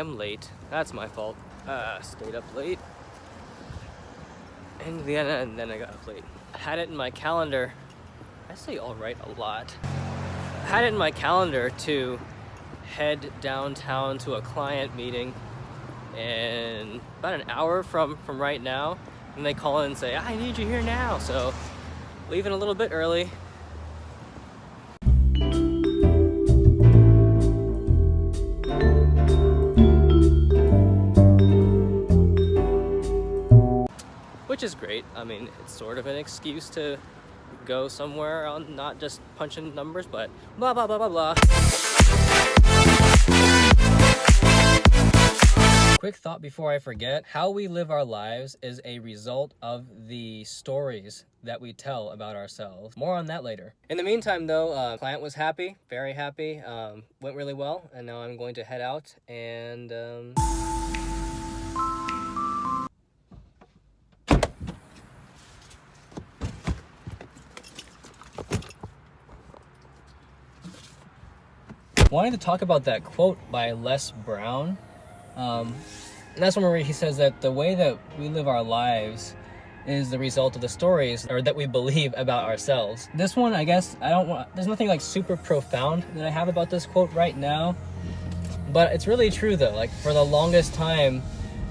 am late. That's my fault. Stayed up late. And then I got up late. I had it in my calendar. I say alright a lot. I had it in my calendar to head downtown to a client meeting in about an hour from right now. And they call in and say, I need you here now. So leaving a little bit early. Which is great. I mean, it's sort of an excuse to go somewhere on not just punching numbers, but blah, blah, blah, blah, blah. Quick thought before I forget, how we live our lives is a result of the stories that we tell about ourselves. More on that later. In the meantime though, client was happy, very happy, went really well, and now I'm going to head out and wanting to talk about that quote by Les Brown. And that's one where he says that the way that we live our lives is the result of the stories or that we believe about ourselves. This one, I guess, there's nothing like super profound that I have about this quote right now, but it's really true though. Like for the longest time,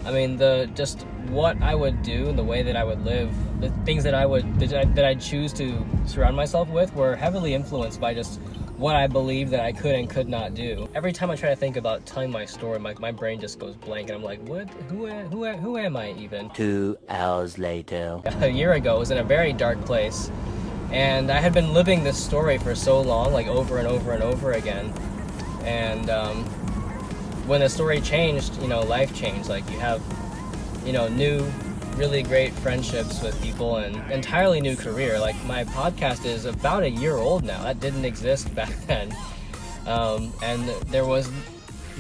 I mean, just what I would do and the way that I would live, the things that I'd choose to surround myself with were heavily influenced by just what I believed that I could and could not do. Every time I try to think about telling my story, my brain just goes blank and I'm like, what? Who am I even? 2 hours later. A year ago, I was in a very dark place and I had been living this story for so long, like over and over and over again. And when the story changed, life changed. Like you have, new really great friendships with people and entirely new career. Like my podcast is about a year old now. That didn't exist back then. And there was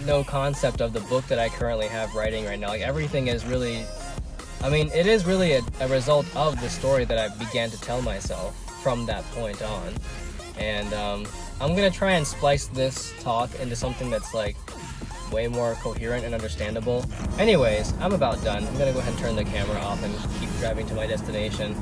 no concept of the book that I currently have writing right now. Like everything is really, it is really a result of the story that I began to tell myself from that point on. And I'm gonna try and splice this talk into something that's like way more coherent and understandable. Anyways, I'm about done. I'm gonna go ahead and turn the camera off and keep driving to my destination.